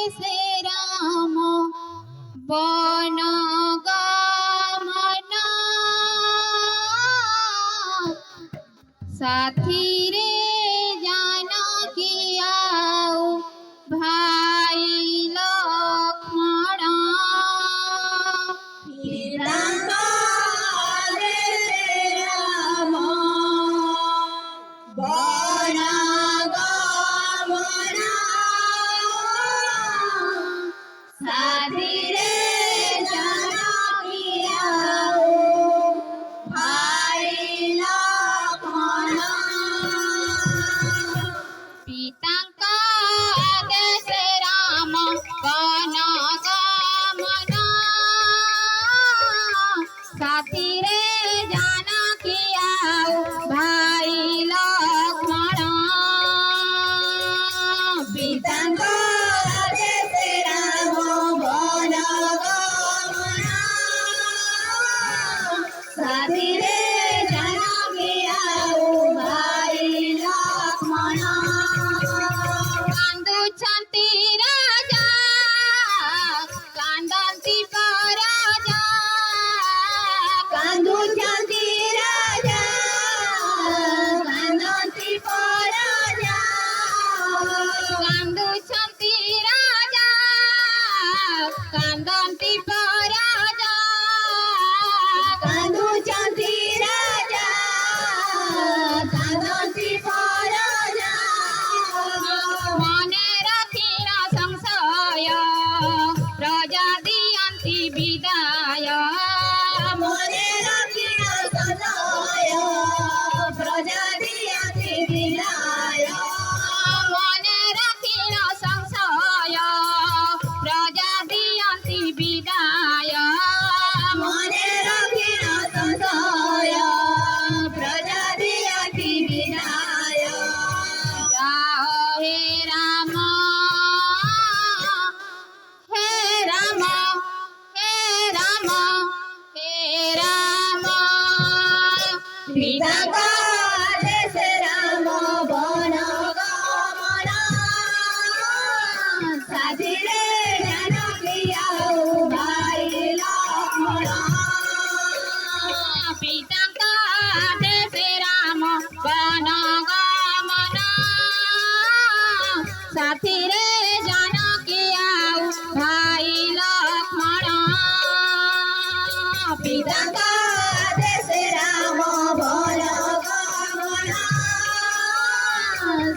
দেশে রাম বন গমন সাথীরে জানকী আউ ভাই লক্ষ্মণ পিতাঙ্গ দেশে রাম বন গমন সাথীরে জানকী আউ ভাই লক্ষ্মণ পিতাঙ্ক দেশে রাম বন গমন সাথীরে জানকী আউ ভাই লক্ষ্মণ পিতাঙ্গ দেশে রাম বন গমন সাথীরে জানকী আউ ভাই লক্ষ্মণ কান্দুଛନ୍ତି রাজা কাନ୍ଦନ୍ତି ପରଜା କାନ୍ଦୁଛନ୍ତି ରାଜା କାନ୍ଦନ୍ତି ପରଜା କାନ୍ଦୁଛନ୍ତି ରାଜା କାନ୍ଦନ୍ତି ପରଜା କାନ୍ଦୁଛନ୍ତି ରାଜା କାନ୍ଦନ୍ତି ପରଜା ମନେ ରଖିଣ ସଂଶୟ ପ୍ରଜା ଦିଅନ୍ତି ବିଦାୟ ମନେ ରଖିଣ ସଦୟ ପ୍ରଜା ଦିଅନ୍ତି ବିଦାୟ ମନେ ରଖିଣ ସଂଶୟ ପ୍ରଜା ଦିଅନ୍ତି ବିଦାୟ ମନେ ରଖିଣ ସଂଶୟ ପ୍ରଜା ଦିଅନ୍ତି ବିଦାୟ ଯାଅ ହେ ରାମ ହେ ରାମ ହେ ରାମ ହେ ରାମ ପିତାଙ୍କ ଦେଶେ ରାମ ବନ ଗମନ ସାଥିରେ ଜାନକୀ ଆଉ ଭାଇ ଲକ୍ଷ୍ମଣ ପିତାଙ୍କ ଦେଶେ ରାମ ବନ ଗମନ ସାଥିରେ ଜାନକୀ ଆଉ ଭାଇ ଲକ୍ଷ୍ମଣ ପିତାଙ୍କ ଦେଶେ ରାମ ବନ ଗମନ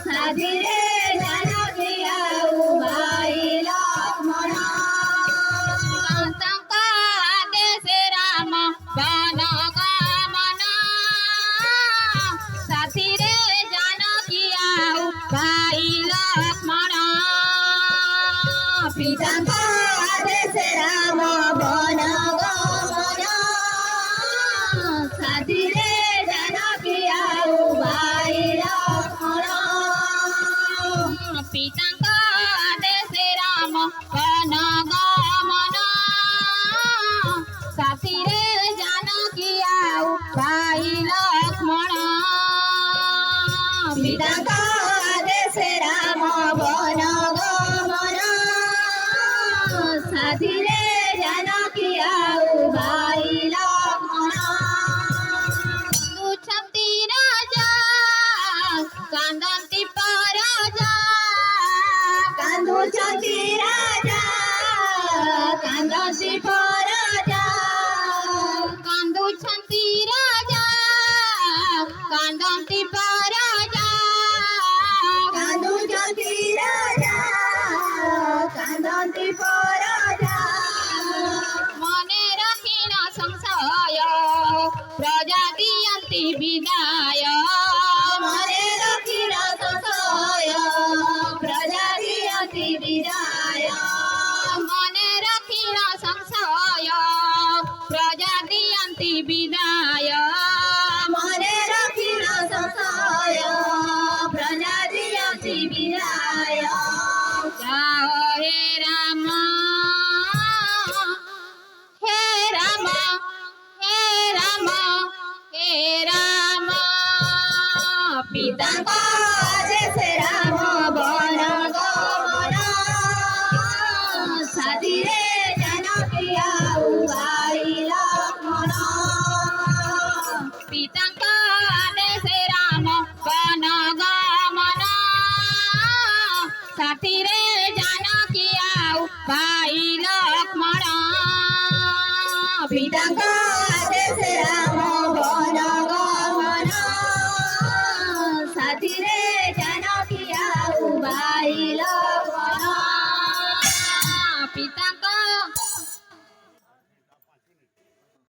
ସାଥିରେ ଜାନକୀ ଆଉ ଭାଇ ଲକ୍ଷ୍ମଣ ତାଙ୍କ ଦେଶେ ରାମ ବନ ଗମନ ସାଥିରେ ଜାନକୀ ଆଉ ଭାଇ ଲକ୍ଷ୍ମଣ ପିତାଙ୍କ ଦେଶେ ରାମ ବନ ଗମନ ସାଥିରେ ଜାନକୀ ଆଉ ଭାଇ ଲକ୍ଷ୍ମଣ ପିତାଙ୍କ ଦେଶେ ରାମ ବନ ଗମନ ସାଥିରେ ଜାନକୀ ଆଉ ଭାଇ ଲକ୍ଷ୍ମଣ ପିତାଙ୍କ ଦେଶେ ରାମ ବନ ଗମନ ସାଥିରେ ଜାନକୀ ଆଉ ଭାଇ ଲକ୍ଷ୍ମଣ କାନ୍ଦୁଛନ୍ତି ରାଜା କାନ୍ଦନ୍ତି ପରଜା କାନ୍ଦୁଛନ୍ତି ରାଜା କାନ୍ଦନ୍ତି ପରଜା କାନ୍ଦୁଛନ୍ତି ରାଜା କାନ୍ଦନ୍ତି ପରଜା କାନ୍ଦୁଛନ୍ତି ରାଜା କାନ୍ଦନ୍ତି ପରଜା ମନେ ରଖିଣ ସଂଶୟ ପ୍ରଜା ଦିଅନ୍ତି ବିଦାୟ ମନେ ରଖିଣ ସଂଶୟ ପ୍ରଜା ଦିଅନ୍ତି ବିଦାୟ ମନେ ରଖିଣ ସଂଶୟ ପ୍ରଜା ଦିଅନ୍ତି ବିଦାୟ ମନେ ରଖିଣ ସଂଶୟ ପ୍ରଜା ଦିଅନ୍ତି ବିଦାୟ ଯାଅ ହେ ରାମ ହେ ରାମ ହେ ରାମ ହେ ରାମ ପିତାଙ୍କ ଦେଶେ ରାମ ବନ ଗମନ આદેશે રામ વન ગમન સાથી રે જાનકી આવ ભાઈ લક્ષ્મણ પિતાંગ આદેશે રામ વન ગમન સાથી રે જાનકી આવું ભાઈ